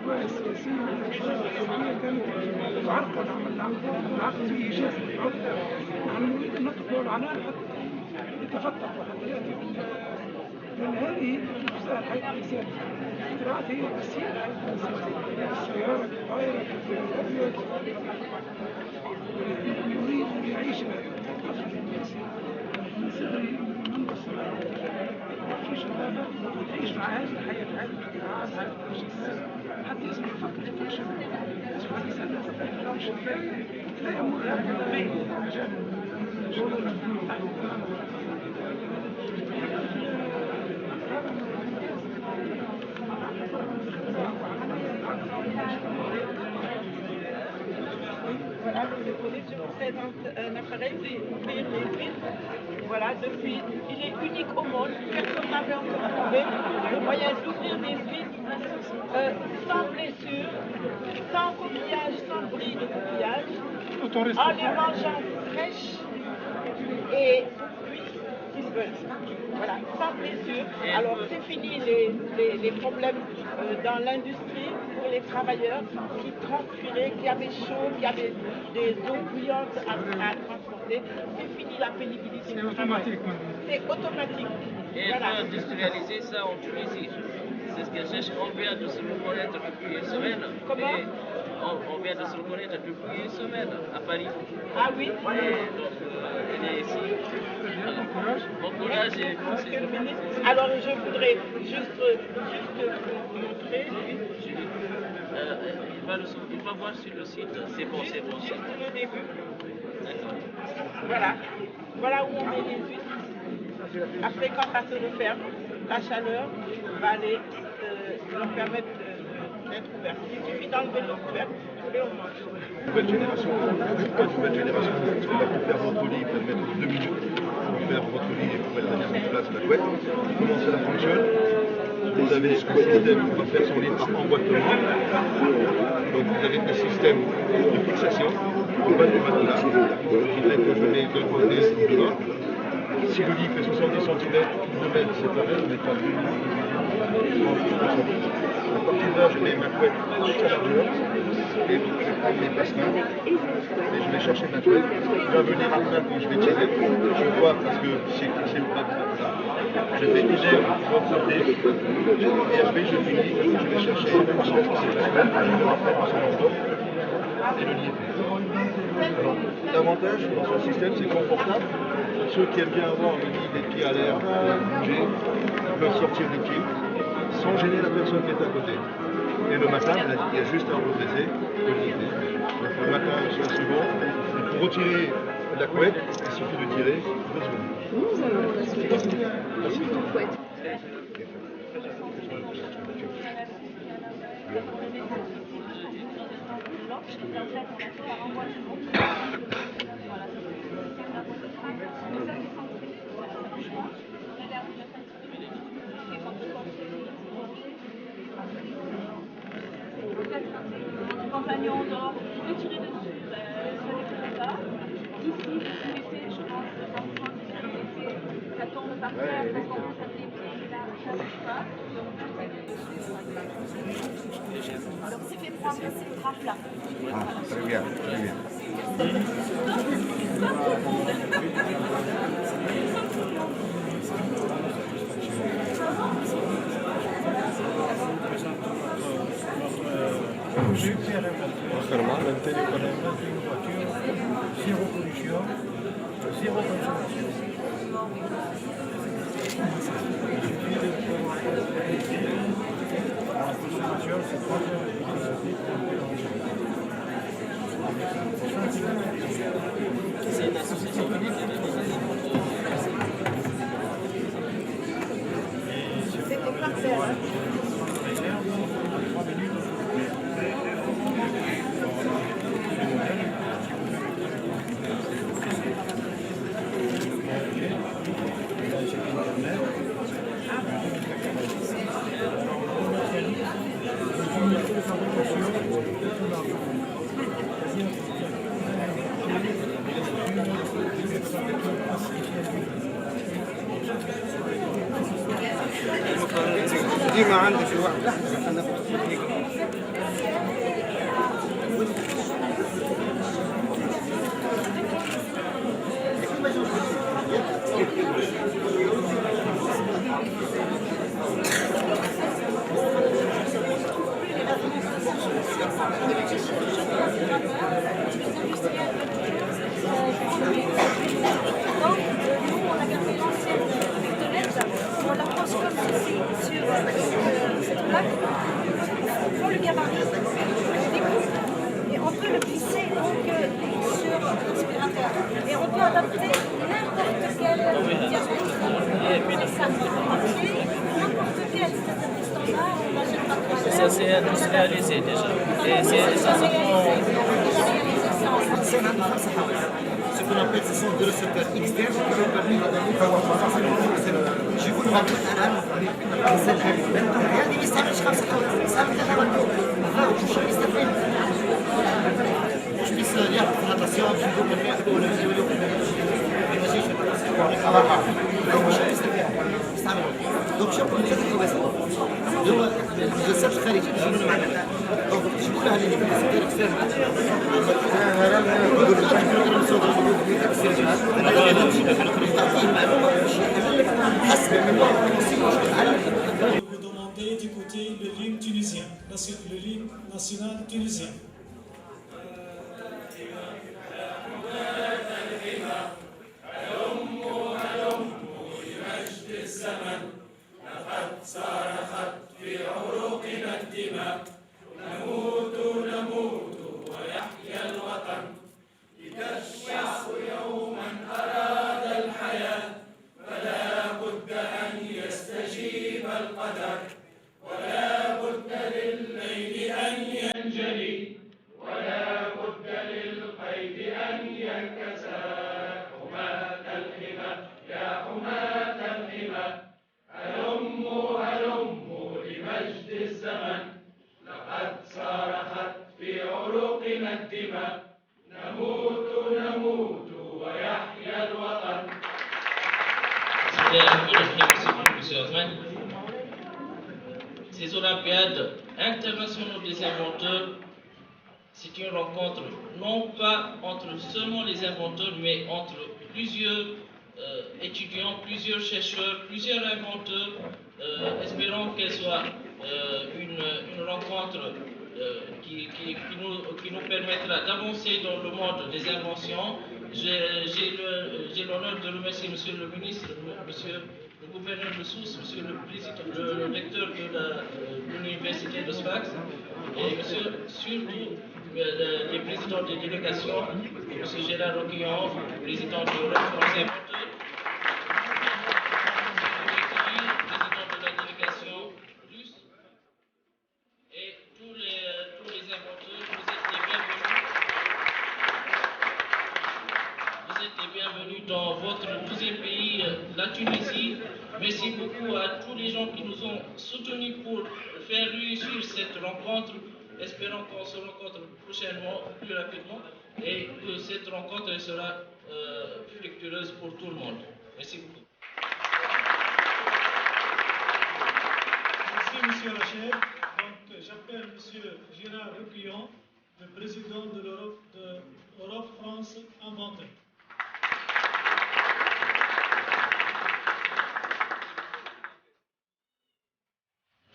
الأجواء السياسية والإقتصادية كانت تعرقل العقد فيه إيجاز العقدة. نحن نريد أن نطلب على حتى يتفتح وحتى يأتي لأن هذه نفسها الحياة الإنسانية. الاختراعات هي تسهيل الحياة الإنسانية، السيارة، الطائرة، الأبيض، يريد أن يعيش من صغره من الصغر في شبابه يعيش مع هذه الحياة، هذه الاختراعات، هذه التجهيزات حتى يصبح فقط يفكر يصبح الإنسان لا يفكر في الشباب لا يمر هكذا بين مجال Voilà, je vous présente un appareil pour ouvrir les huîtres. Voilà, depuis, il est unique au monde, personne n'avait encore trouvé le moyen d'ouvrir des huîtres sans blessure, sans coquillage, sans bris de coquillage, en les mangeant fraîches et cuites qu'ils veulent. Voilà, sans blessure. Alors c'est fini les problèmes dans l'industrie pour les travailleurs qui transpiraient, qui avaient chaud, qui avaient des eaux bouillantes à transporter. C'est fini la pénibilité. C'est automatique. C'est automatique. Et voilà. On peut industrialiser ça en Tunisie. C'est ce que cherche. On vient de se reconnaître depuis une semaine. Comment? On vient de se reconnaître depuis une semaine à Paris. Ah oui? Et donc, il est ici. Bon courage et Monsieur le ministre. Alors je voudrais juste montrer. Il va voir sur le site. C'est bon, c'est bon. Juste le début. D'accord. Voilà. Voilà où on met les huîtres. Après, quand ça se referme, la chaleur va aller leur permettre d'être ouvertes. Il suffit d'enlever le couvercle et on mange. Nouvelle génération. Pourquoi nouvelle génération? Parce que là, pour faire votre lit, il faut le mettre 2 minutes. Pour faire votre lit et pour mettre la mise en place la couette. Comment cela fonctionne? Vous avez un système pour faire son lit par emboîtement. Donc vous avez un système de fixation au bas du matelas. Il faudrait que je mets d'un côté et de l'autre. Si le lit fait 70 cm, 2 mètres séparés, on n'est pas plus. À partir de là, je mets ma couette toute sa largeur et je prends mes passe-mains et je vais chercher ma couette. Je vais venir après quand je vais tirer. Je vois parce que c'est le pas de là. Je fais idem de l'autre côté et après je finis, je vais chercher la couette qui s'est faite, je le rappelle dans son enveloppe et le lit est fait. Alors, l'avantage dans ce système, c'est confortable. Ceux qui aiment bien avoir le lit des pieds à l'air, bouger, ils peuvent sortir les pieds sans gêner la personne qui est à côté. Et le matin, il y a juste à redresser le lit. Donc le matin, sur le second, pour retirer la couette, il suffit de tirer 2 secondes. Nous allons la suite de couette. Compagnon dort, tu peux tirer dessus, ça dépend pas. Ici, vous mettez, je pense, ça tombe par terre, ça commence à déplier, là, ça ne bouge pas. Donc c'est fait pour remplacer le drap plat. Ah, très bien, très bien. Normal, un télécommandement d'une voiture, zéro pollution, zéro consommation. Il suffit de prévoir la consommation, c'est 3 heures d'électricité pour un mélange. C'est une association C'était parfait. دي ما عندي في واحد لحظة. nous, on a gardé l'ancienne lettre, on la pose comme ceci sur cette plaque, on prend le gabarit, on découpe et on peut le glisser donc sur l'aspirateur. Et on peut adapter n'importe quel diamètre, les sacs de papier, n'importe quel, c'est-à-dire des standards, on n'achète pas de toilette. Ça c'est industrialisé déjà. Et ça se prend. Ce qu'on appelle, ce sont des récepteurs externes qui ont permis de donner j'ai voulu mettre un âme هذه ما يستعملش 5 حوالي صار لها مندوب مش يستفيد مش بس يعرف في الناطاسيون باش يقول لك ولا يوليو ما يجيش مش يستفيد يستعمل دونك شوف ثلاث حواس هو الجلسات الخارجيه يجيبون معنا دونك يجيبوا لها اللي في السيستم اكسترن vous demandez d'écouter le l'hymne tunisien, le l'hymne national tunisien. Ces Olympiades internationales des inventeurs, c'est une rencontre non pas entre seulement les inventeurs, mais entre plusieurs étudiants, plusieurs chercheurs, plusieurs inventeurs. Espérons qu'elle soit une rencontre qui nous permettra d'avancer dans le monde des inventions. J'ai l'honneur de remercier Monsieur le ministre, Monsieur le gouverneur de Sousse, Monsieur le recteur de l'université de Sfax, et Monsieur surtout les présidents des délégations, Monsieur Gérard Roquillon, président de l'Europe France Inventeurs, président de la délégation russe, et tous les inventeurs, vous êtes les bienvenus. Vous êtes les bienvenus dans votre 12e pays, la Tunisie. Merci beaucoup à tous les gens qui nous ont soutenus pour faire réussir cette rencontre. Espérons qu'on se rencontre prochainement, plus rapidement, et que cette rencontre sera fructueuse pour tout le monde. Merci beaucoup. Merci Monsieur Rachel. Donc j'appelle Monsieur Gérard Roquillon, le président de l'Europe France Inventeurs.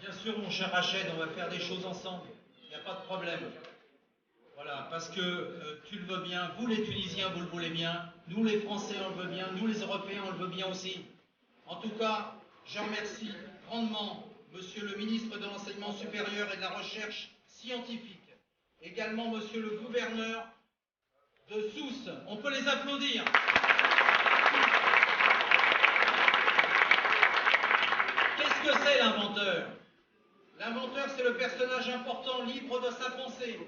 Bien sûr, mon cher Rachel, on va faire des choses ensemble. Il n'y a pas de problème. Voilà, parce que tu le veux bien, vous les Tunisiens, vous le voulez bien, nous les Français, on le veut bien, nous les Européens, on le veut bien aussi. En tout cas, je remercie grandement Monsieur le ministre de l'Enseignement supérieur et de la Recherche scientifique, également Monsieur le gouverneur de Sousse. On peut les applaudir. Qu'est-ce que c'est l'inventeur ? L'inventeur, c'est le personnage important, libre de sa pensée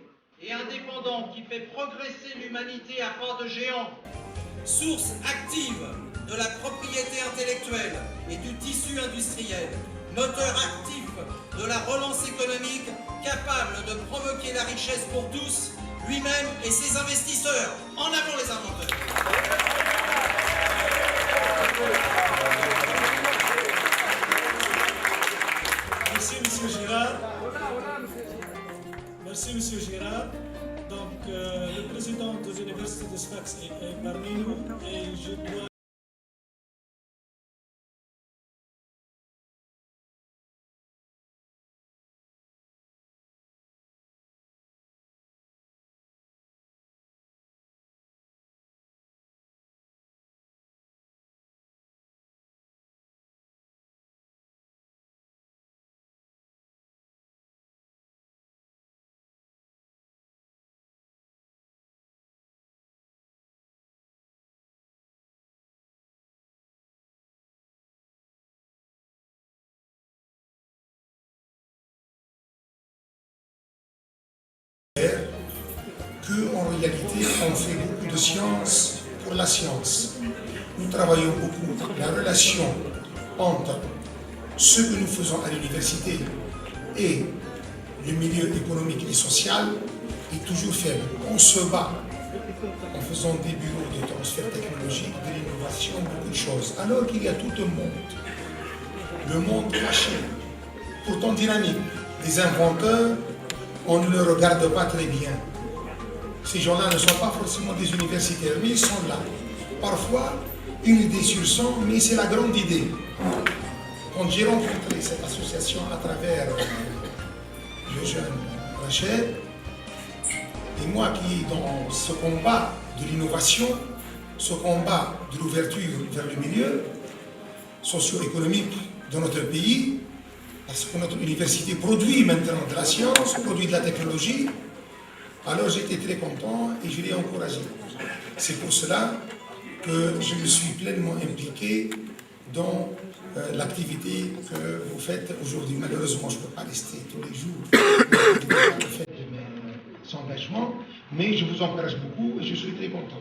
et indépendant qui fait progresser l'humanité à pas de géant. Source active de la propriété intellectuelle et du tissu industriel. Moteur actif de la relance économique, capable de provoquer la richesse pour tous, lui-même et ses investisseurs. En avant les inventeurs. Merci Monsieur Gérard. Merci Monsieur Gérard. Donc le président de l'université de Sfax est parmi nous et je dois qu'en réalité, on fait beaucoup de science pour la science. Nous travaillons beaucoup. La relation entre ce que nous faisons à l'université et le milieu économique et social est toujours faible. On se bat en faisant des bureaux de transfert technologique, de l'innovation, beaucoup de choses. Alors qu'il y a tout un monde, le monde caché, pourtant dynamique. Les inventeurs, on ne le regarde pas très bien. Ces gens-là ne sont pas forcément des universitaires, mais ils sont là. Parfois, une idée sur 100, mais c'est la grande idée. Quand j'ai rencontré cette association à travers le jeune Rachel, et moi qui dans ce combat de l'innovation, ce combat de l'ouverture vers le milieu socio-économique de notre pays, parce que notre université produit maintenant de la science, produit de la technologie, alors j'étais très content et je l'ai encouragé. C'est pour cela que je me suis pleinement impliqué dans l'activité que vous faites aujourd'hui. Malheureusement, je ne peux pas rester tous les jours pour le fait de mes engagements, mais je vous encourage beaucoup et je suis très content.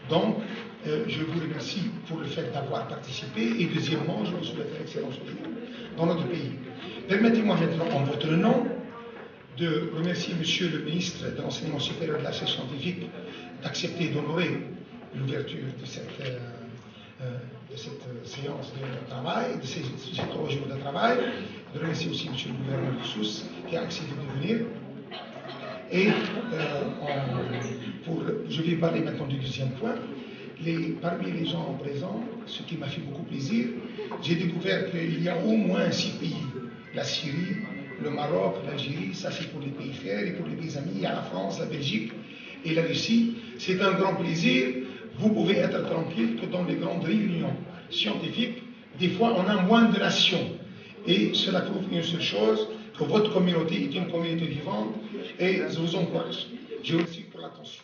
Donc, je vous remercie pour le fait d'avoir participé et deuxièmement, je vous souhaite l'excellence dans notre pays. Permettez-moi maintenant, en votre nom, de remercier Monsieur le ministre de l'Enseignement supérieur et de la Recherche scientifique d'accepter d'honorer l'ouverture de cette séance de travail, de ces 3 jours de travail, de remercier aussi Monsieur le gouverneur de Sousse qui a accepté de venir. Et je vais parler maintenant du deuxième point. Parmi les gens présents, ce qui m'a fait beaucoup plaisir, j'ai découvert qu'il y a au moins 6 pays. La Syrie, le Maroc, l'Algérie, ça c'est pour les pays frères et pour les pays amis, il y a la France, la Belgique et la Russie. C'est un grand plaisir. Vous pouvez être tranquille que dans les grandes réunions scientifiques, des fois on a moins de nations. Et cela prouve une seule chose, que votre communauté est une communauté vivante et je vous encourage. Je vous remercie pour l'attention.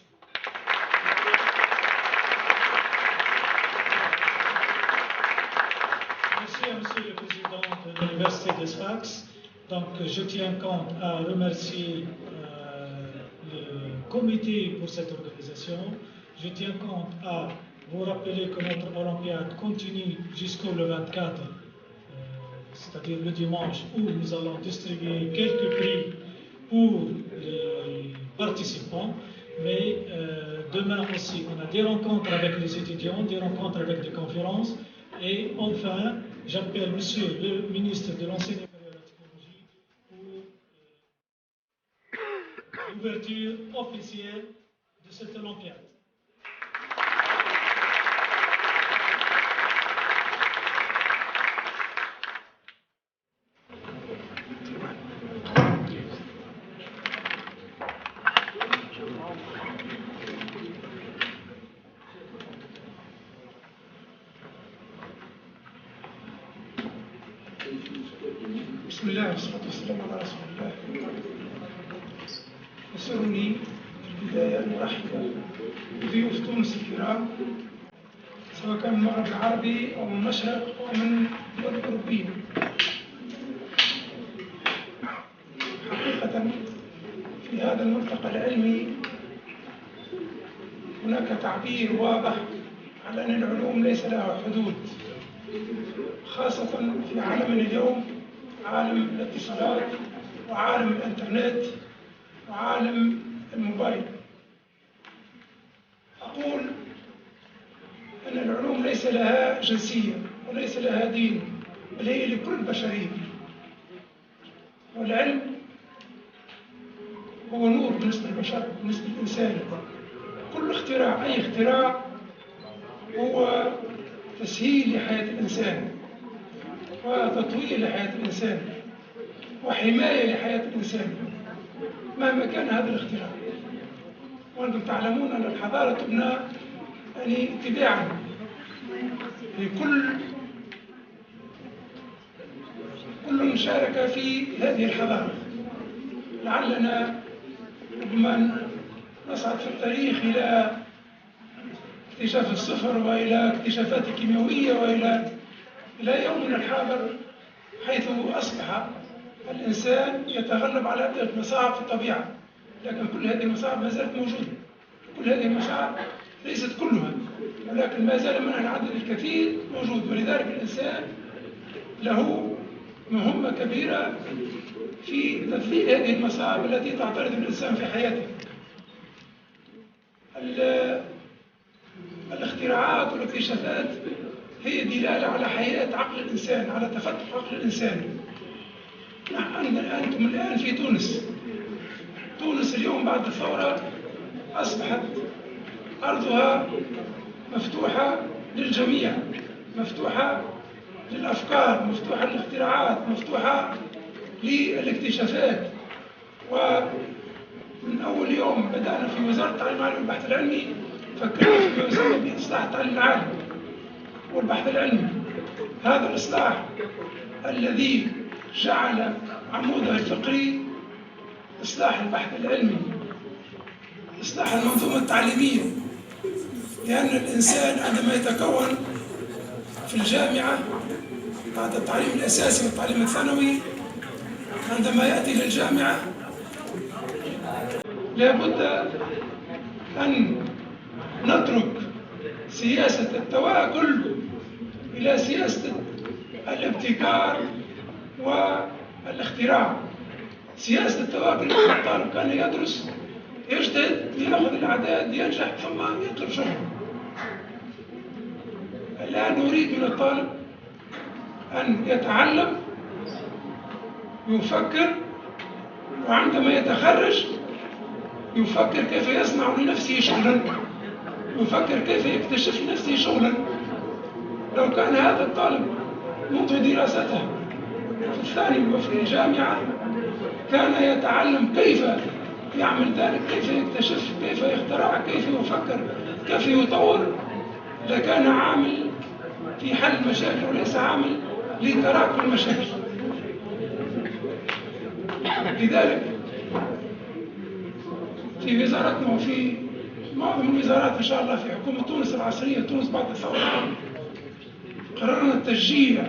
Merci à Monsieur le Président de l'Université de Sfax. Donc, je tiens compte à remercier le comité pour cette organisation. Je tiens compte à vous rappeler que notre Olympiade continue jusqu'au 24, c'est-à-dire le dimanche, où nous allons distribuer quelques prix pour les participants. Mais demain aussi, on a des rencontres avec les étudiants, des rencontres avec des conférences. Et enfin, j'appelle Monsieur le ministre de l'Enseignement et de la Technologie pour l'ouverture officielle de cette Olympiade. بسم الله والصلاة والسلام على رسول الله. يسرني في البداية أن أرحب بضيوف تونس الكرام سواء كان من المغرب العربي أو من المشرق أو من الدول الأوروبية. حقيقة في هذا الملتقى العلمي هناك تعبير واضح على أن العلوم ليس لها حدود، خاصة في عالمنا اليوم، عالم الاتصالات وعالم الانترنت وعالم الموبايل. أقول أن العلوم ليس لها جنسية وليس لها دين، بل هي لكل البشرية. والعلم هو نور بالنسبة للبشر، بالنسبة للإنسان. كل اختراع، أي اختراع هو تسهيل لحياة الإنسان وتطوير لحياة الإنسان وحماية لحياة الإنسان مهما كان هذا الاختراع. وأنتم تعلمون أن الحضارة تبنى يعني اتباعا لكل شارك في هذه الحضارة. لعلنا ربما نصعد في التاريخ إلى اكتشاف الصفر وإلى اكتشافات الكيميائية إلى يومنا الحاضر، حيث أصبح الإنسان يتغلب على هذه المصاعب في الطبيعة. لكن كل هذه المصاعب ما زالت موجودة. كل هذه المصاعب ليست كلها، ولكن ما زال منها العدد الكثير موجود، ولذلك الإنسان له مهمة كبيرة في تذليل هذه المصاعب التي تعترض الإنسان في حياته. الاختراعات والاكتشافات هي دلالة على حياة عقل الإنسان، على تفتح عقل الإنسان. أنتم الآن في تونس. تونس اليوم بعد الثورة أصبحت أرضها مفتوحة للجميع، مفتوحة للأفكار، مفتوحة للاختراعات، مفتوحة للاكتشافات. ومن أول يوم بدأنا في وزارة التعليم العالي والبحث العلمي فكرنا فيما يسمى بإصلاح التعليم العالي والبحث العلمي. هذا الإصلاح الذي جعل عمودها الفقري إصلاح البحث العلمي، إصلاح المنظومة التعليمية. لأن الإنسان عندما يتكون في الجامعة بعد التعليم الأساسي والتعليم الثانوي، عندما يأتي للجامعة لابد أن نترك سياسة التواكل إلى سياسة الابتكار والاختراع. سياسة التواكل أن الطالب كان يدرس يجتهد ليأخذ الأعداد ينجح ثم يطلب شغل. الآن نريد من الطالب أن يتعلم، يفكر، وعندما يتخرج يفكر كيف يصنع لنفسه شغلا، يفكر كيف يكتشف لنفسه شغلا. لو كان هذا الطالب منذ دراسته في الثانوي وفي الجامعة كان يتعلم كيف يعمل ذلك، كيف يكتشف، كيف يخترع، كيف يفكر، كيف يطور، لكان عامل في حل المشاكل وليس عامل لتراكم المشاكل. لذلك في وزارتنا وفي معظم الوزارات إن شاء الله في حكومة تونس العصرية، تونس بعد الثورة، قررنا التشجيع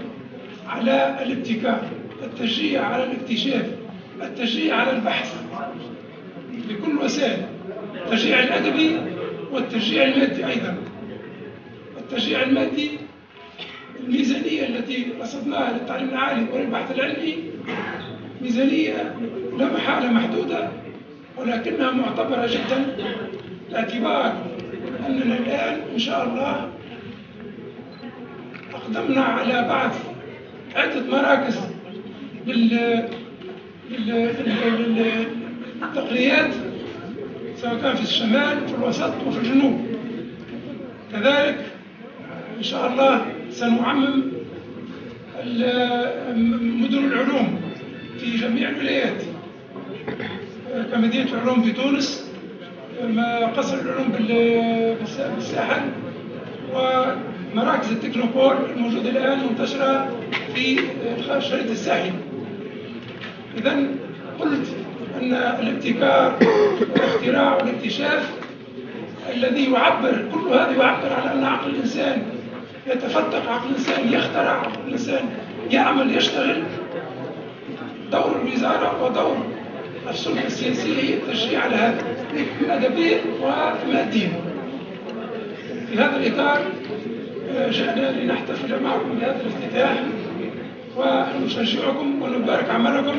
على الابتكار، التشجيع على الاكتشاف، التشجيع على البحث بكل وسائل، التشجيع الأدبي والتشجيع المادي أيضا. التشجيع المادي، الميزانية التي رصدناها للتعليم العالي وللبحث العلمي ميزانية لا محالة محدودة، ولكنها معتبرة جدا، باعتبار أننا الآن إن شاء الله أقدمنا على بعث عدة مراكز للتقنيات سواء كان في الشمال وفي الوسط وفي الجنوب. كذلك إن شاء الله سنعمم مدن العلوم في جميع الولايات، كمدينة العلوم في تونس، قصر العلوم بالساحل، ومراكز التكنوبول الموجودة الآن منتشرة في الشريط الساحلي. إذن قلت أن الابتكار والاختراع والاكتشاف الذي يعبر، كل هذا يعبر على أن عقل الإنسان يتفتح، عقل الإنسان يخترع، عقل الإنسان يعمل، يشتغل. دور الوزارة ودور السلطة السياسية هي التشجيع على هذا أدبيا وماديا. في هذا الإطار جئنا لنحتفل معكم بهذا الافتتاح ونشجعكم ونبارك عملكم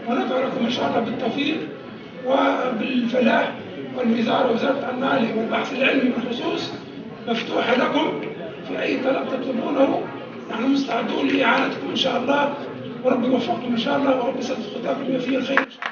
وندعو لكم إن شاء الله بالتوفيق وبالفلاح. والوزارة، وزارة التعليم العالي والبحث العلمي بالخصوص، مفتوحة لكم في أي طلب تطلبونه. نحن مستعدون لإعانتكم إن شاء الله، ورب يوفقكم إن شاء الله، ورب يسدد خطاكم بما فيه الخير إن شاء الله.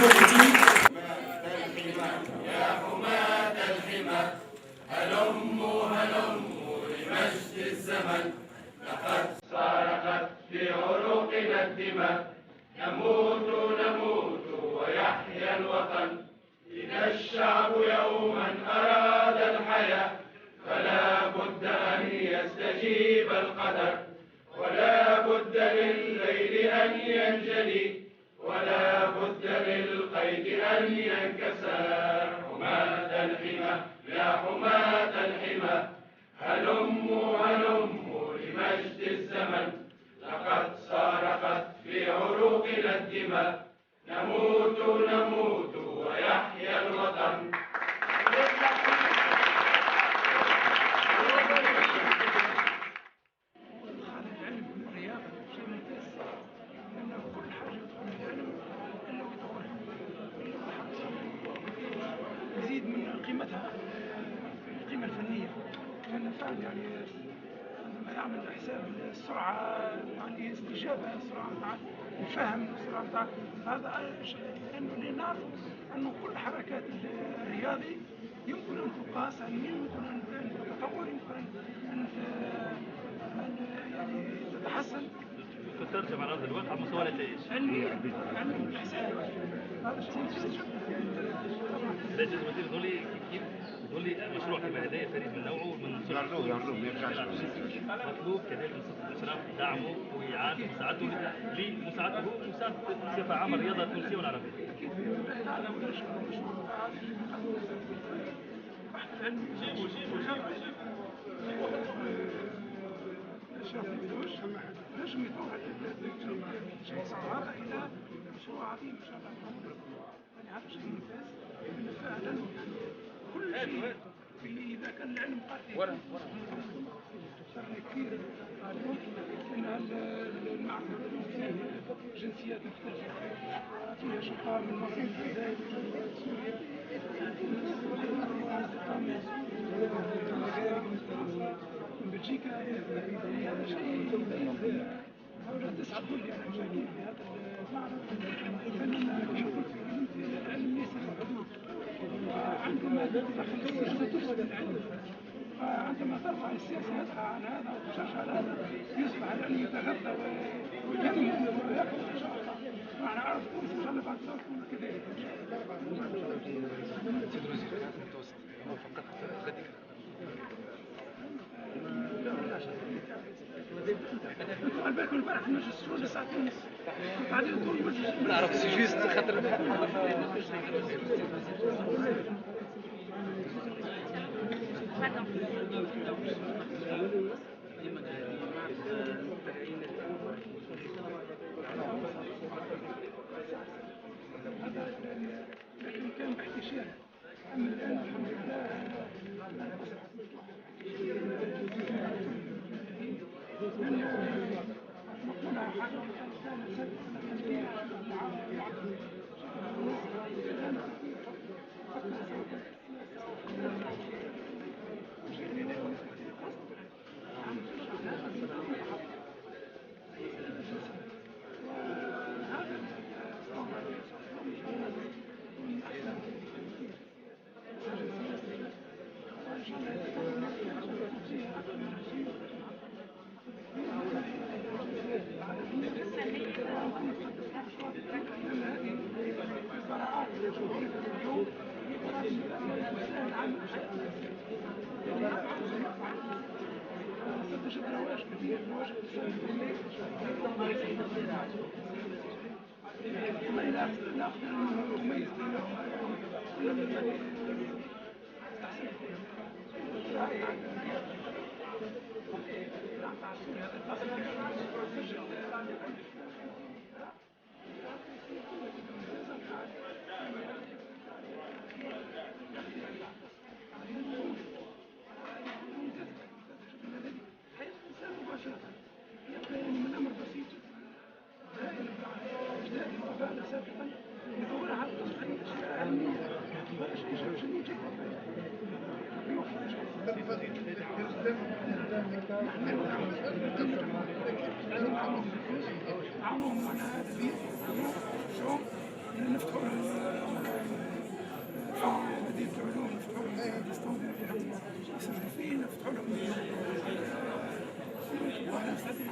politique. يزيد من قيمتها، القيمة الفنية. لأن الفن يعني عندما يعمل حساب السرعة، يعني استجابة، السرعة متاع الفهم، السرعة متاع هذا لأنه نعرف أنه كل حركات الرياضي يمكن أن تقاس علميا، يمكن أن تتطور، يمكن أن يعني تتحسن تترجم على ارض الواقع على مستوى النتائج. علميا الحساب هذا شيء جدا. لازم تقول لي كيف تقول لي مشروع كما هذا فريد من نوعه من يرجوه ما يرجعش. مطلوب كذلك من الشرف دعمه واعانته ومساعدته لمساعدته ومساعده بصفه عامه الرياضه التونسيه والعربيه. نجم يتوقع شيء صعب الى مشروع عظيم ان شاء الله. يعني هذا شيء ممتاز فعلا. كل شيء اذا كان العلم قاتل كثير ان المعركه فيه جنسيات مختلفه، فيها شقاء من مصر، الجزائر، سوريا، من بلجيكا. هذا شيء هؤلاء تسعى كل يعني مشاكل في هذا المعرض. فإننا كما قلت العلم ليس له حدود، وعندما تدخل السياسة تفسد العلم، فعندما ترفع السياسة عن هذا وتشجع على هذا يصبح العلم يتغذى وينمو ويكبر إن شاء الله. وأنا أعرف تونس إن شاء الله بعد سنة تكون كذلك إن شاء الله. البارح البارح في مجلس الشورى الساعة 2:30 بعدين تقول مجلس نعرف سي جوست خاطر لكن كان باحتشام. أما الآن الحمد لله نفتحوا مدينة العلوم، نفتحوا لهم ديستاندير يسجلوا فيه، نفتحوا لهم واحنا مستعدين.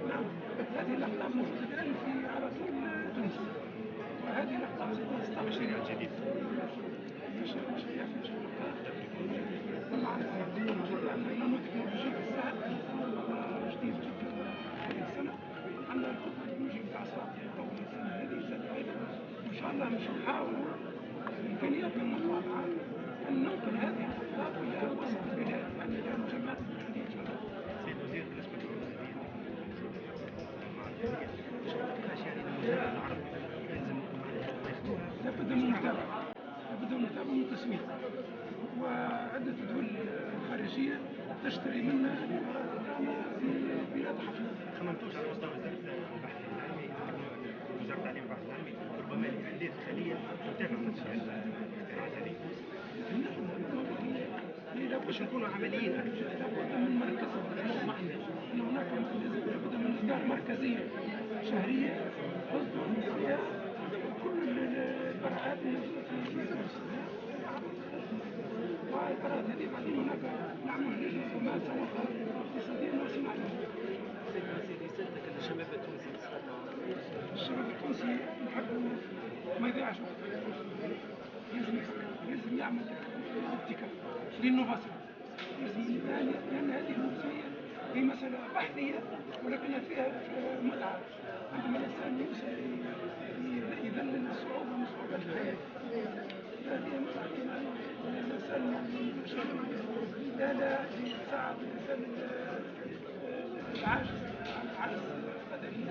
نعم، هذه الأقطاب موجودة الآن على طول تونس، وهذه الأقطاب ستستقبل الجديد. طبعا عندنا نمط تكنولوجي سهل جديد جدا هذه السنة، عندنا الخطة التكنولوجية بتاع الصوت أول السنة هذه وإن شاء الله مش نحاولوا إمكانياتنا المتواضعة أن ننقل هذه الأخطاء إلى وسط البلاد، يعني إلى المجمعات المحلية. سيد الوزير بالنسبة للمسؤولين الأشياء اللي العرب لازم لابد من المتابعة، لابد من المتابعة والتسويق، وعدة دول خارجية تشتري منا بلا تحفظ. خممتوش على مستوى وزارة البحث العلمي، وزارة التعليم والبحث العلمي ربما لإعداد خلية تتابع تسجيل الاختراعات هذه؟ باش نكونوا عمليين. لابد من مركز، أن هناك لابد من إصدار مركزية شهرية تصدر فيها كل البراءات الموجودة في تونس. والبراءات هذه بعدين هناك نعمل لجنة تسوقها اقتصاديا وصناعيا. سيدي سألتك الشباب التونسي الشباب التونسي نحبوا ما يضيعش وقت، لازم يعمل ابتكار للنوفاسيون، لأن هذه المسؤولية هي مسألة بحثية ولكنها فيها متعة. عندما الإنسان يذلل الصعوبة من صعوبات الحياة، هذه متعة. الإنسان لا يساعد الإنسان العاجز عن العجز البدني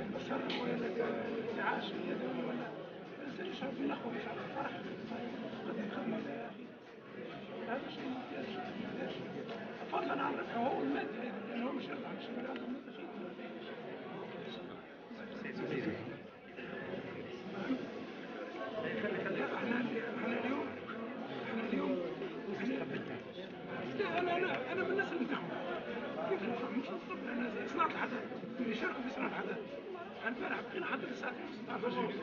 البصر ولا الانتعاش اليدوي، ولا الإنسان يشعر بالنخوة، يشعر بالفرح قد يخدم إلى أخيه. هذا شيء ممتاز فضلا عن ربحه هو المادي، لأنه مش يربح مش يربح عنده متخيل. احنا اليوم انا من الناس اللي انتخبوا كيف نفهم مش بالضبط. انا صناعه الحدث اللي يشاركوا في صناعه الحدث. البارح بقينا حتى الساعه 6 الفجر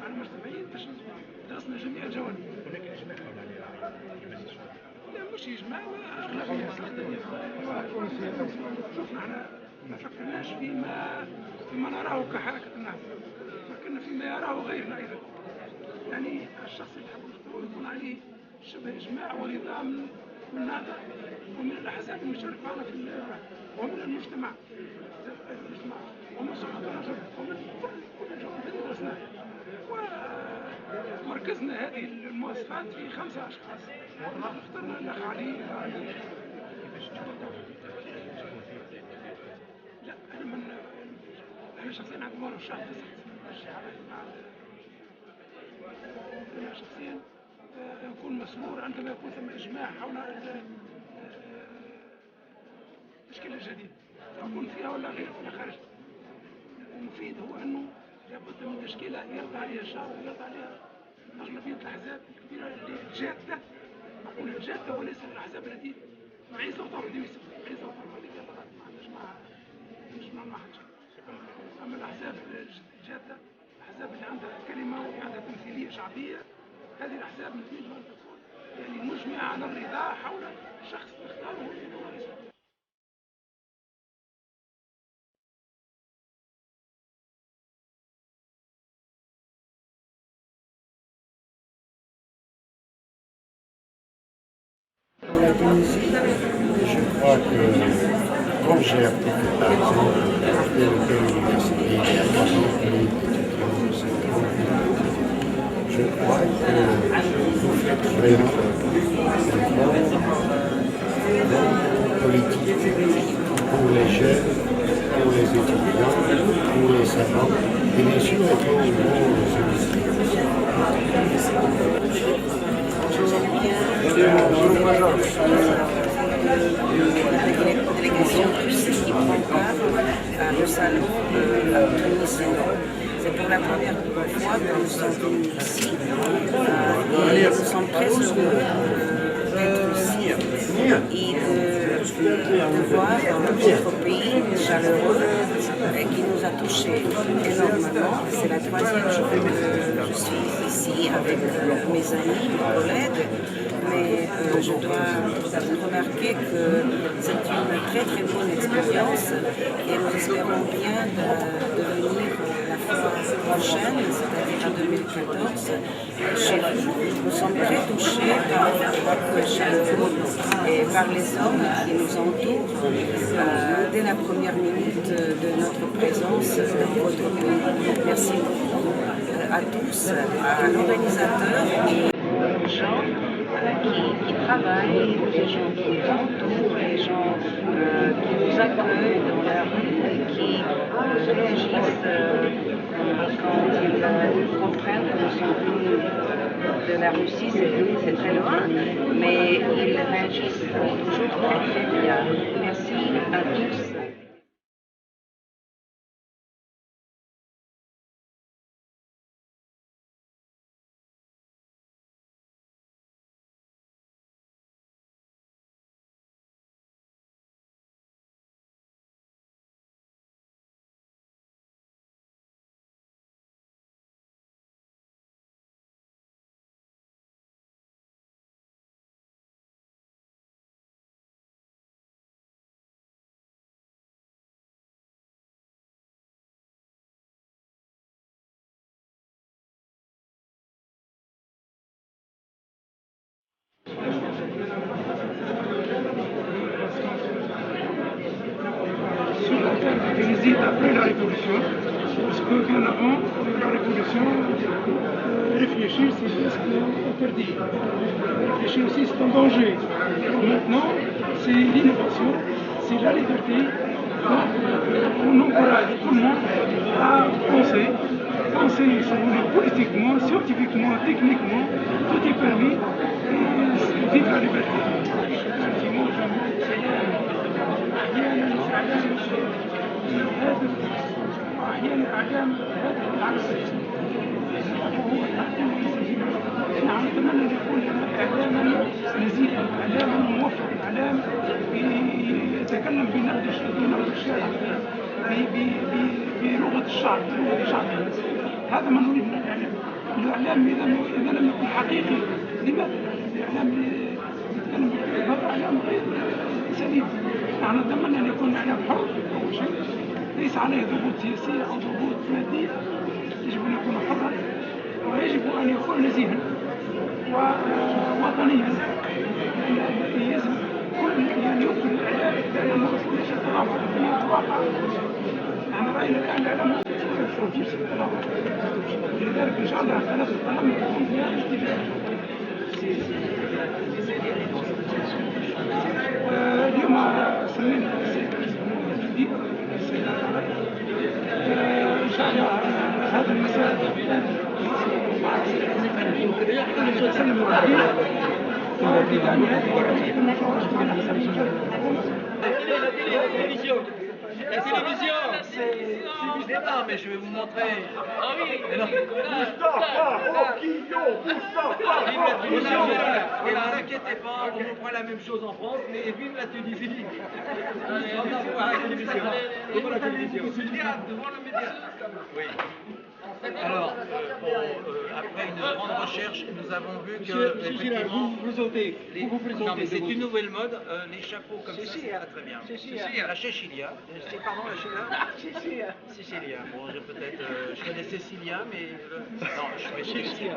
على مجتمعين باش درسنا جميع الجوانب. هناك اجماع لا مش اجماع، اغلبيه. شوفنا احنا ما فكرناش فيما نراه كحركه الناس، فكرنا فيما يراه غيرنا ايضا. يعني الشخص اللي يحب نختاروا يكون عليه شبه اجماع ورضا من هذا ومن الاحزاب المشاركه معنا في ومن المجتمع ومن صحة الرجل ومن كل الجوانب التي درسناها. ومركزنا هذه المواصفات في 5 أشخاص. اخترنا الأخ علي. لا أنا شخصيا عندي مرة في شهر 9 أنا شخصيا أكون مسرور عندما يكون ثم إجماع حول التشكيلة الجديدة، أكون فيها ولا غيرها ولا خارج. المفيد هو أنه لابد من تشكيلة يرضى عليها الشعب ويرضى عليها أغلبية الأحزاب الكبيرة الجادة. أقول الجادة وليس الأحزاب التي معي صوت واحد يوسف، معي صوت واحد ما عندناش مع واحد. أما الأحزاب الجادة، الأحزاب اللي عندها كلمة وعندها تمثيلية شعبية، هذه الأحزاب يجب أن تكون يعني مجمعة على الرضا حول شخص نختاره رئيس. La Tunisie, je crois que quand j'ai appris que par exemple, l'université, il y a 3 ans, je crois que vous faites vraiment une politique pour les jeunes, pour les étudiants, pour les savants, et bien sûr pour les avec les délégations russes qui prend part au salon tunisien. C'est pour la première fois que nous sommes venus ici et nous sommes très heureux d'être ici et de voir notre pays chaleureux et qui nous a touchés énormément. C'est la troisième journée que je suis ici avec mes amis, mes collègues, mais je dois remarquer que c'est une très très bonne expérience et nous espérons bien de venir la fois prochaine, c'est-à-dire en 2014, chez vous. Nous sommes très touchés par votre chaleureux et par les hommes qui nous entourent dès la première minute de notre présence dans votre pays. Merci beaucoup à tous, à l'organisateur et aux gens qui travaillent, les gens qui nous entourent, les gens qui nous accueillent dans la rue, qui réagissent quand ils comprennent que nous sommes venus de la Russie, c'est très loin, mais ils réagissent toujours très très bien. Merci à tous. Sur la carte des visites après la Révolution, parce que bien avant la Révolution, réfléchir c'est presque interdit. Réfléchir aussi c'est un danger. Maintenant, c'est l'innovation, c'est la liberté. Donc, on encourage tout le monde à penser politiquement, scientifiquement, techniquement, tout est permis et vive la liberté. أحيانا الإعلام هذا بالعكس هو التحكم نحن نتمنى أن يكون إعلاما نزيها، إعلاما موفقا، إعلام يتكلم بنبض الشارع، بلغة الشعب، بلغة شعبه. هذا ما نريد من الإعلام. الإعلام إذا لم يكن حقيقي لماذا؟ الإعلام يتكلم بهذا إعلام غير سليم. نحن نتمنى أن يكون إعلام حر أول شيء، ليس عليه ضغوط سياسية أو ضغوط مادية، يجب أن يكون حرا ويجب أن يكون نزيها ووطنيا. يجب كل يعني يمكن الإعلام لأن الرسول ليس تضافر في الواقع. نحن رأينا الآن الإعلام في التضافر، لذلك إن شاء الله ثلاث القلم يكون فيها اتجاه. اليوم سمينا الجديد إن شاء الله هذا المساء سلم الوحيد وبدعم هذه La télévision, c'est pas, mais je vais vous montrer. Ah oui, et ne vous inquiétez pas, on vous fera la même chose en France, mais vive la Tunisie. Devant la télévision. Devant le média. Oui. Alors, après une grande recherche, nous avons vu que effectivement, non mais c'est une nouvelle mode, les chapeaux comme ça, c'est très bien. La Cécilia, pardon la Cécilia. Bon, je connais Cécilia, mais non, je fais Cécilia.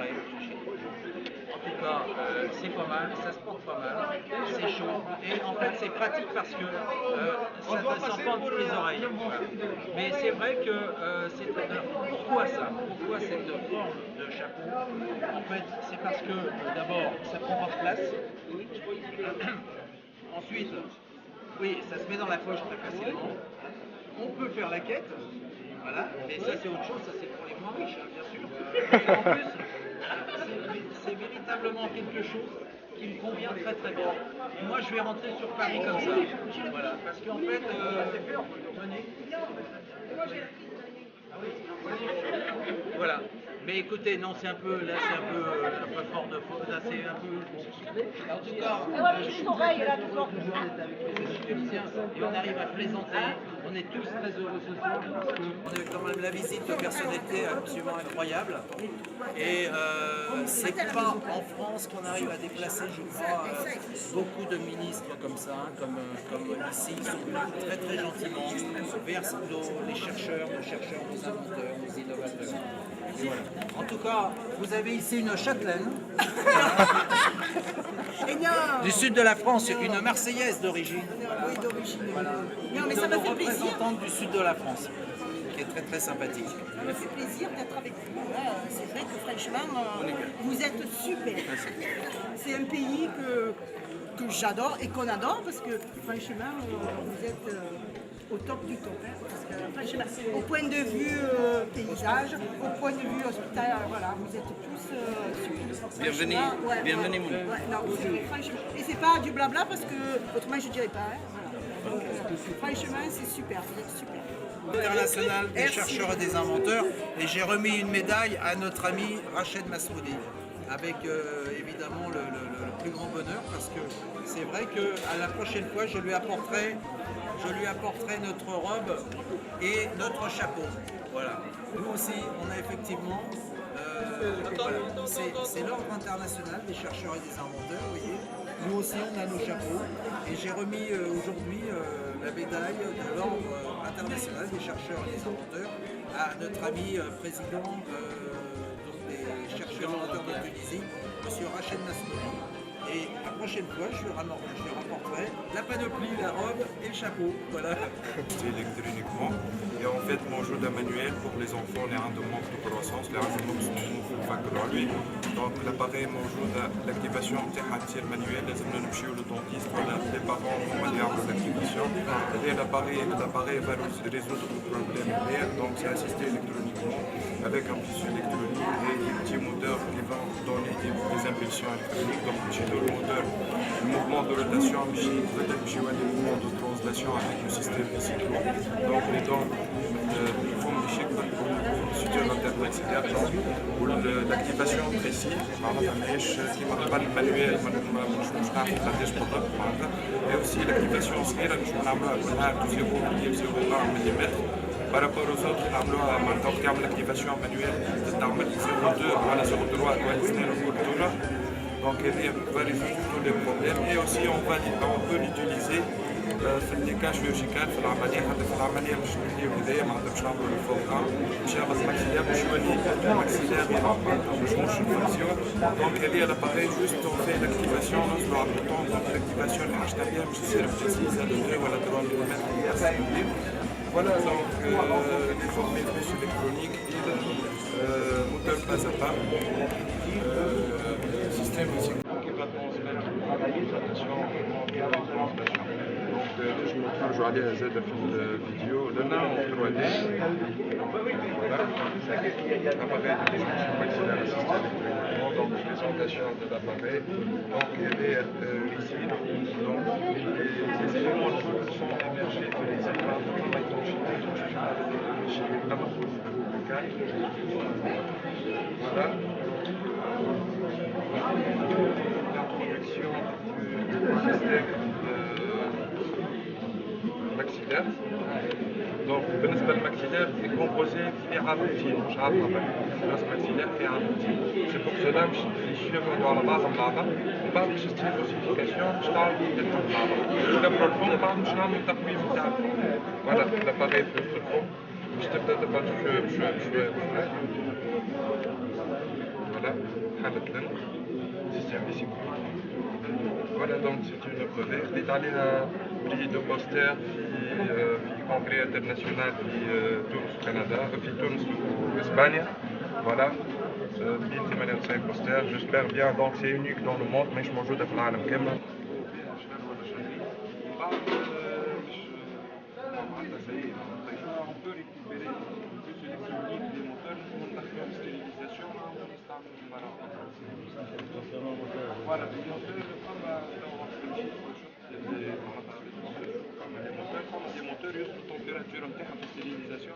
En tout cas, c'est pas mal, ça se porte pas mal, c'est chaud et en fait c'est pratique parce que ça ne sent pas entre les oreilles. Voilà. Mais c'est vrai que c'est très... Pourquoi ça? Pourquoi cette forme de chapeau? En fait, c'est parce que d'abord, ça prend pas de place. Ensuite, oui, ça se met dans la poche très facilement. On peut faire la quête, voilà, mais ça c'est autre chose, ça c'est pour les moins riches, hein, bien sûr. Et en plus, c'est véritablement quelque chose qui me convient très très bien. Et moi je vais rentrer sur Paris comme ça, voilà, parce qu'en fait, venez. Voilà, Mais écoutez, non, c'est un peu, là, c'est un peu fort de faute. Là, c'est un peu. En tout cas, je suis très heureux avec les Tunisiens et on arrive à plaisanter. On est tous très heureux ce soir parce qu'on a eu quand même la visite de personnalités absolument incroyables. Et c'est pas en France qu'on arrive à déplacer, je crois, beaucoup de ministres comme ça, comme ici. Ils sont venus très très gentiment vers les chercheurs, nos inventeurs, nos innovateurs. Et voilà. En tout cas, vous avez ici une châtelaine du sud de la France, une Marseillaise d'origine. Oui, d'origine. Voilà. Non, mais ça m'a fait plaisir. Représentante du sud de la France, qui est très très sympathique. Ça me fait plaisir d'être avec vous. C'est vrai que franchement, vous êtes super. C'est un pays que j'adore et qu'on adore parce que franchement, vous êtes au top du top. Hein, parce que, franchement, au point de vue paysage, au point de vue hospital, voilà, vous êtes tous super. Bienvenue, Ouais, bienvenue. Ouais, non, franchement. Et c'est pas du blabla parce que autrement je dirais pas. Hein, voilà. Donc, franchement, c'est super, vous êtes super. International des chercheurs et des inventeurs, et j'ai remis une médaille à notre ami Rached Masmoudi, avec évidemment le plus grand bonheur, parce que c'est vrai qu'à la prochaine fois je lui apporterai notre robe et notre chapeau. Voilà. Nous aussi, on a effectivement, voilà, c'est l'ordre international des chercheurs et des inventeurs, vous voyez. Nous aussi, on a nos chapeaux, et j'ai remis aujourd'hui la médaille de l'ordre international des chercheurs et des inventeurs à notre ami président des chercheurs et inventeurs de Tunisie, M. Rached Masmoudi. Et la prochaine fois, je lui rapporterai la panoplie, la robe et le chapeau. Voilà. C'est électroniquement. Et en fait, موجودة manuel pour les enfants, les عنده manque de croissance, les عنده manque de lui. Donc l'appareil موجود, l'activation نتاعها تصير manuel, لازمنا نمشيو للدونتيست ولا les parents هما اللي يعملوا l'activation. Et l'appareil va résoudre le problème. Donc c'est assisté électroniquement avec un puce électronique et des petits moteurs qui vont donner des impulsions électroniques. Donc le moteur, le mouvement de rotation, le mouvement de translation avec le système de cycle. Donc les dents font des chics sur l'intermaxillaire pour l'activation précise. qui ne pas le manuel, et aussi l'activation صغيرة مش بنعملوها كلها 0,01 mm. Par rapport aux autres, maintenant qui ont l'activation manuelle, تعمل 0,2 ولا 0,3 ولا 2 Donc elle va résoudre tous les problèmes et aussi on peut l'utiliser في النكاح chirurgical في العملية مش نحكيو هدايا معناتها باش نعملوا الفوقان باش يعمل الماكسيلير باش يولي الماكسيلير مش الفونكسيون دونك هذه لاباري جوست اون في لاكتيفاسيون نوصلوا على البوطون دونك لاكتيفاسيون اللي حاجتها بها باش تصير بريسيزا دو 2 ولا 3 ملم. Voilà donc les formules électroniques et le moteur pas à pas. Système aussi qui va transmettre l'information en translation. Donc je me نتفرجوا عليها زادة في الفيديو لنا en 3D. Voilà. L'appareil de discussion maxillaire assistée électroniquement, donc présentation de l'appareil. Donc elle est ici, donc les éléments sont émergés de les éléments de l'étanchéité, chez la morphologie locale. Voilà. L'introduction du système maxillaire. Donc, le maxillaire est composé de routine, le maxillaire est un routine. C'est pour cela que les cheveux doivent la base en lava. On parle de système d'ossification, je parle de lava. Le fond, on parle de tapis vital. Voilà, l'appareil plus le fond. Je te donne pas de cheveux. Voilà, système ici. Voilà, donc c'est une brevet. Il est allé à prix de poster في congrès international في تونس Canada, في تونس Espagne. Voilà. 1098 posters, j'espère bien. Donc c'est unique dans le monde, mais je m'en joue de العالم كامل. On peut récupérer plus électronique des moteurs, on a fait une stérilisation, voilà, les moteurs, comme des moteurs, des températures en termes de stérilisation,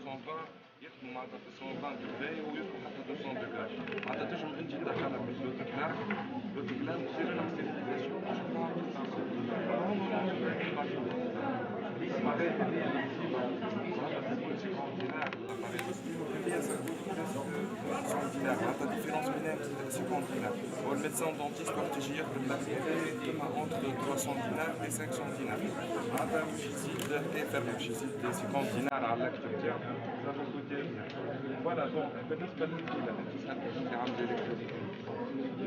120 يخدموا معناتها في 120 دغري ويوصلوا حتى 200 دغري. معناتها تنجم انت تدخلها في لوتو بلان تصير لها ستيريليزاسيون باش معناتها ديفيرونس بينهم 50 دينار. والميدسان دونتيست وقت يجي ياخذ لاكتيفي كيما اونتر 300 دينار و 500 دينار. معناتها مش يزيد كيفر مش يزيد 50 دينار على اللاكت نتاعو. فوالا دونك بالنسبه للكيلا انت سالتني في عام الالكترونيك.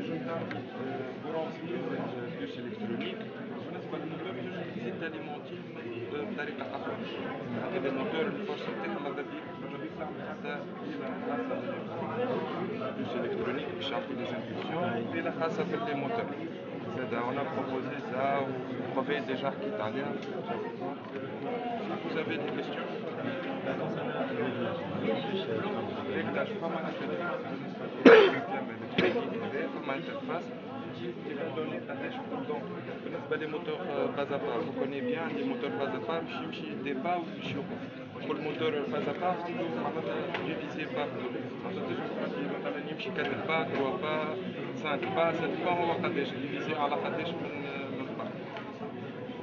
جمله برونسي بيوش الكترونيك بالنسبه للموتور يزيد تاليمونتي بطريقه اخرى. هذا الموتور الفرصه نتاعها ماذا بيك تعمل حتى كيلا خاصه بالبيوش الكترونيك باش يعطي لي زانفيكسيون كيلا خاصه في لي موتور. زاد on a proposé ça, vous avez déjà quitté Alien. Vous avez des questions? Réglage, pas mal d'interface qui va donner à des choses. Donc, les moteurs pas à pas, vous connaissez bien les moteurs pas à pas, je des pas ou je pour le moteur pas à pas, divisé par deux. مثلا يمشي 4 pas, 3 pas, 5 pas, 7 pas, هو قداش divisé على قداش من الباك.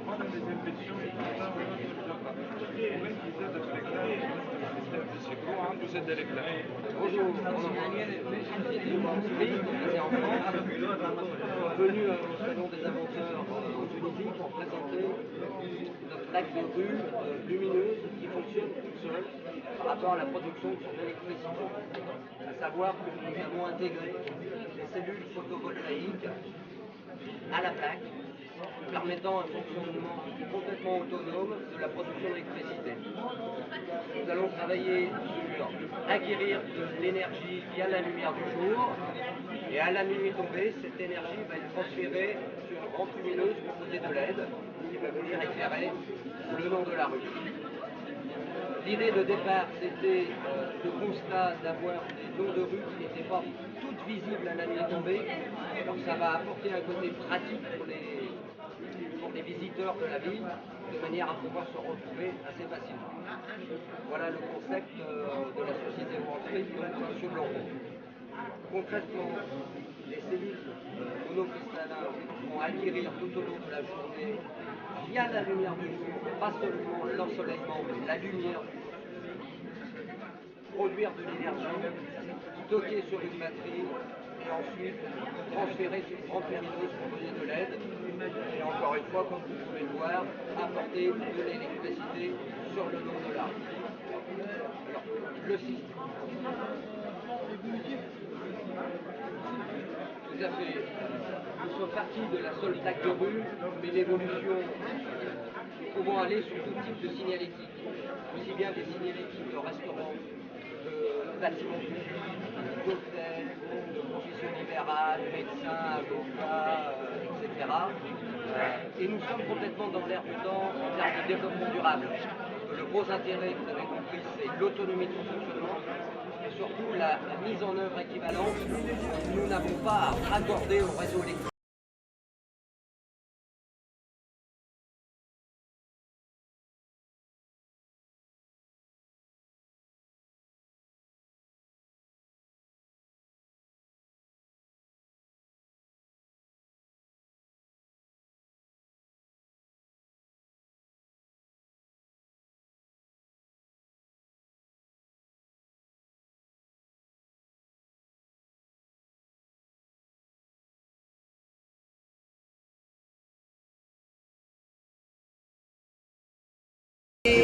هذا les impulsions وين زاد الريكلاج السيستم عنده زاد الريكلاج. Bonjour, mon Daniel, venu au Salon des inventeurs en Tunisie pour présenter notre plaque de rue lumineuse qui fonctionne toute seule par rapport à la production de son électricité. À savoir que nous avons intégré des cellules photovoltaïques à la plaque, permettant un fonctionnement complètement autonome de la production d'électricité. Nous allons travailler sur acquérir de l'énergie via la lumière du jour, et à la nuit tombée, cette énergie va être transférée sur une rampe lumineuse composée de LED qui va venir éclairer le long de la rue. L'idée de départ, c'était le constat d'avoir des noms de rue qui n'étaient pas toutes visibles à la nuit tombée, donc ça va apporter un côté pratique pour les visiteurs de la ville, de manière à pouvoir se retrouver assez facilement. Voilà le concept de la société Wall Street, donc M. Blanco. Concrètement, les cellules monocristallines vont acquérir tout au long de la journée, via la lumière du jour, pas seulement l'ensoleillement, mais la lumière du jour, produire de l'énergie, stocker sur une batterie, et ensuite transférer sur une grande lumineuse composée de LED, et encore une fois, comme vous pouvez le voir, apporter de l'électricité sur le long de l'arbre. Alors, le système. Tout à fait. Nous sommes partis de la seule plaque de rue, mais l'évolution, nous pouvons aller sur tout type de signalétique, aussi bien des signalétiques de restaurants, de bâtiments publics, d'hôtels, de professions libérales, médecins, avocats, etc. Et nous sommes complètement dans l'air du temps en termes de développement durable. Le gros intérêt, vous avez compris, c'est l'autonomie de son fonctionnement et surtout la mise en œuvre équivalente. Nous n'avons pas à raccorder au réseau électrique.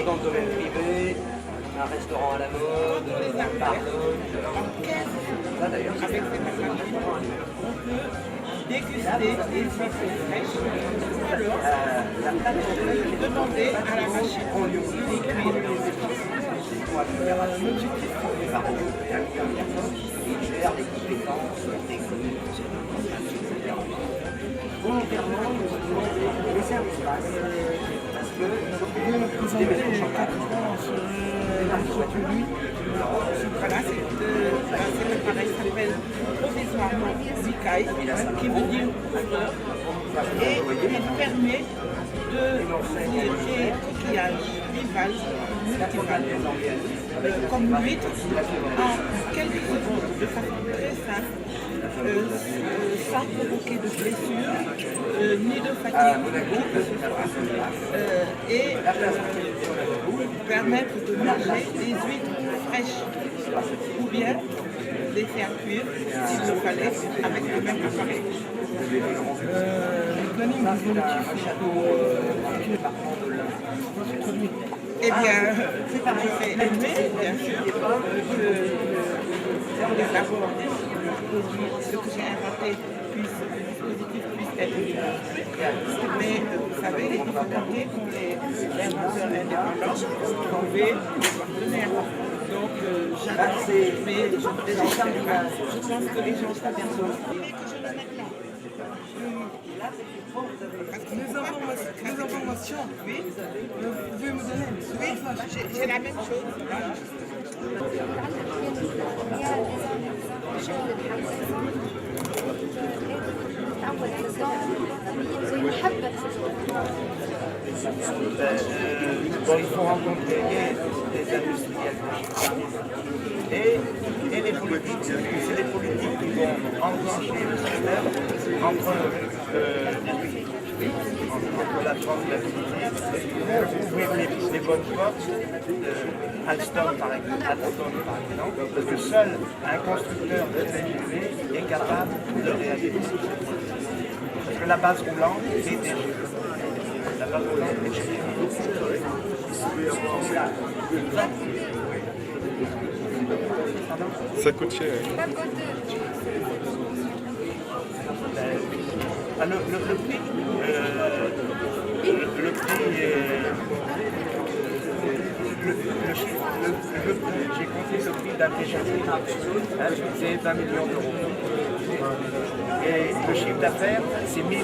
Dans le domaine privé, un restaurant à la mode, un bar lounge, ça d'ailleurs c'est avec on peut déguster des huîtres fraîches. Alors, la plateforme est demandée à la machine d'écrire l'objectif pour les barreaux et faire des compétences techniques, etc. Volontairement, nous avons demandé de laisser un espace. Voilà, cet appareil s'appelle provisoirement Zikai, qui veut dire couleur, et il permet de faire des coquillages vivaces naturel, comme l'huître, en quelques secondes, de façon très simple, sans provoquer de blessures, ni de fatigue, ni que ce soit, et permettre de manger des huîtres fraîches, ou bien les faire cuire, s'il le fallait, avec le même appareil. Le planning évolutif pour eh bien, j'ai aimé, bien sûr, que ce que j'ai inventé, le dispositif puisse être utilisé. Mais vous savez, il faut compter pour les inventeurs indépendants trouver des partenaires. Donc, j'adore, mais je pense que les gens s'aperçoivent. Les informations, oui. Vous pouvez me donner? Oui, j'ai la même chose. Bon, il faut rencontrer des industriels et les politiques. C'est les politiques qui vont enclencher le secteur entre la transversalité, ouvrir les bonnes portes, Alstom par exemple, parce que seul un constructeur de TGV est capable de réaliser. Parce que la base roulante est TGV. La base roulante est TGV. Ça coûte cher. Le prix, j'ai compté le prix d'un TGV, c'est 20 millions d'euros. Et le chiffre d'affaires, c'est 1000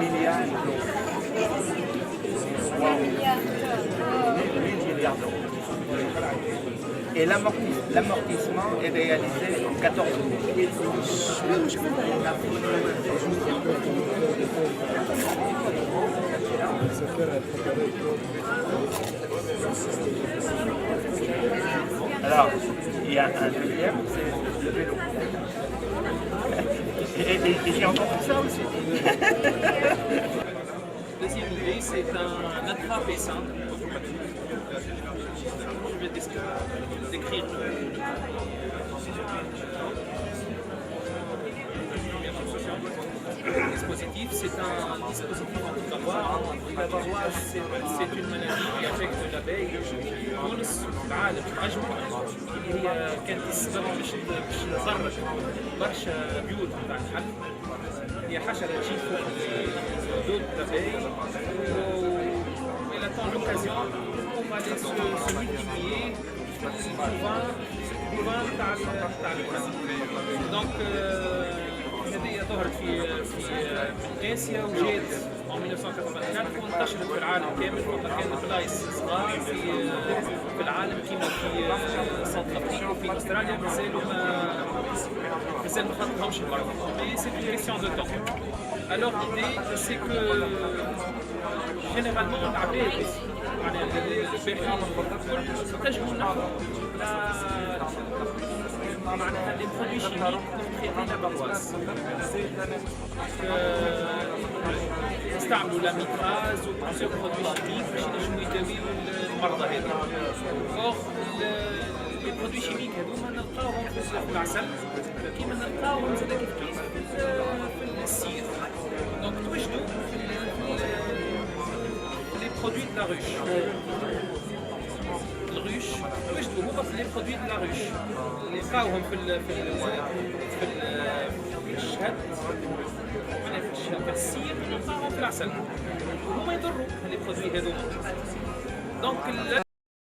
milliards d'euros. Wow. 1000 milliards d'euros. Et l'amortissement est réalisé en 14 mois. Alors, il y a un deuxième, c'est le vélo. Et j'ai entendu ça aussi. Deuxième idée, c'est un attrape-essaim. Je vais décrire le dispositif. C'est un dispositif anti-varrois. La c'est une maladie qui affecte l'abeille. تونس العالم أجمع اللي هي كانت السبب باش نزرع برشا بيوت نتاع الحل. هي حشرة تجي فوق دود l'abeille. Elle attend l'occasion pour aller se multiplier pour تاع دونك هذه ظهرت في آسيا وجات en 1984 وانتشرت في العالم كامل. كانت بلايص صغار في العالم كيما في ساوث افريقيا وفي استراليا مازال ما خاطرهمش البرد. Mais c'est une question de temps. Alors l'idée c'est que généralement العباد معناها الباحثين تنجموا نحكوا معناها les produits chimiques pour traiter la varroise. يستعملوا لا ميتراز وبليزيور برودوي شيميك باش ينجموا يداويو المرضى هذو. اور لي برودوي شيميك هذوما نلقاوهم في العسل كيما نلقاوهم زاد كيف في السير. دونك توجدوا لي برودوي دو لا روش. الروش توجدوا هما في لي برودوي دو لا روش. نلقاوهم في الشهد في السير نلقاهم في العسل. هما يضروا لي برودوي هذوما. دونك